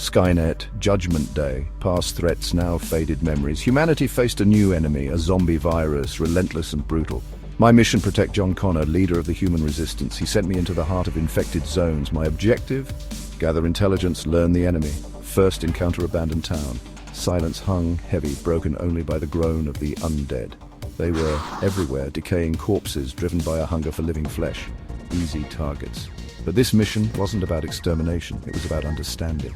Skynet, Judgment Day, past threats, now faded memories. Humanity faced a new enemy, a zombie virus, relentless and brutal. My mission: protect John Connor, leader of the human resistance. He sent me into the heart of infected zones. My objective? Gather intelligence, learn the enemy. First, encounter abandoned town. Silence hung heavy, broken only by the groan of the undead. They were everywhere, decaying corpses driven by a hunger for living flesh. Easy targets. But this mission wasn't about extermination, it was about understanding.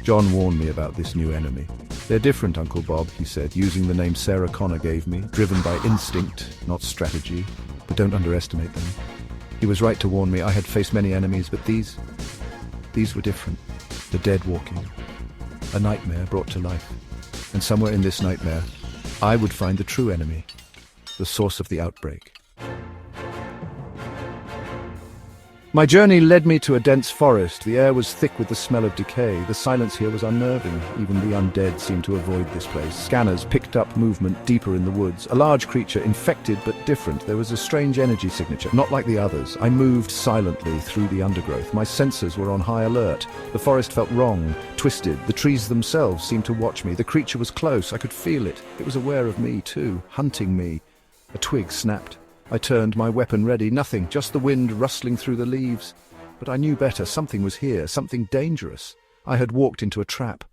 John warned me about this new enemy. They're different, Uncle Bob, he said, using the name Sarah Connor gave me, driven by instinct, not strategy. But don't underestimate them. He was right to warn me. I had faced many enemies, but these were different. The dead walking. A nightmare brought to life. And somewhere in this nightmare, I would find the true enemy, the source of the outbreak. My journey led me to a dense forest. The air was thick with the smell of decay. The silence here was unnerving. Even the undead seemed to avoid this place. Scanners picked up movement deeper in the woods. A large creature, infected but different. There was a strange energy signature, not like the others. I moved silently through the undergrowth. My senses were on high alert. The forest felt wrong, twisted. The trees themselves seemed to watch me. The creature was close. I could feel it. It was aware of me too, hunting me. A twig snapped. I turned, my weapon ready. Nothing, just the wind rustling through the leaves. But I knew better. Something was here, something dangerous. I had walked into a trap.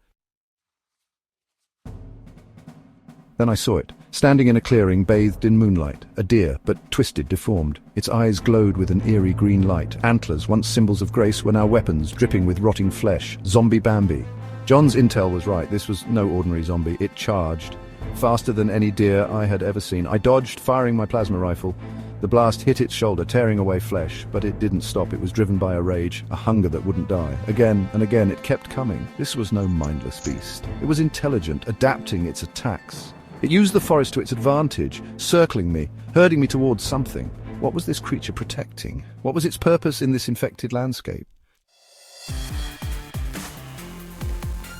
Then I saw it, standing in a clearing, bathed in moonlight. A deer, but twisted, deformed. Its eyes glowed with an eerie green light. Antlers, once symbols of grace, were now weapons, dripping with rotting flesh. Zombie Bambi. John's intel was right. This was no ordinary zombie. It charged. Faster than any deer I had ever seen. I dodged, firing my plasma rifle. The blast hit its shoulder, tearing away flesh, but it didn't stop. It was driven by a rage, a hunger that wouldn't die. Again and again it kept coming. This was no mindless beast. It was intelligent, adapting its attacks. It used the forest to its advantage, circling me, herding me towards something. What was this creature protecting? What was its purpose in this infected landscape?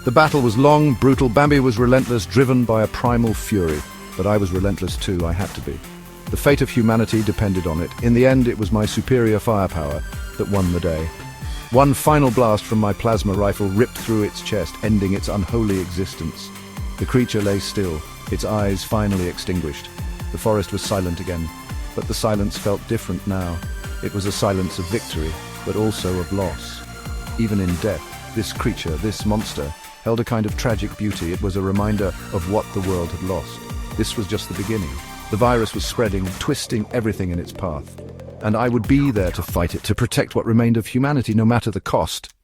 The battle was long, brutal. Bambi was relentless, driven by a primal fury. But I was relentless too, I had to be. The fate of humanity depended on it. In the end, it was my superior firepower that won the day. One final blast from my plasma rifle ripped through its chest, ending its unholy existence. The creature lay still, its eyes finally extinguished. The forest was silent again, but the silence felt different now. It was a silence of victory, but also of loss. Even in death, this creature, this monster, held a kind of tragic beauty. It was a reminder of what the world had lost. This was just the beginning. The virus was spreading, twisting everything in its path. And I would be there to fight it, to protect what remained of humanity, no matter the cost.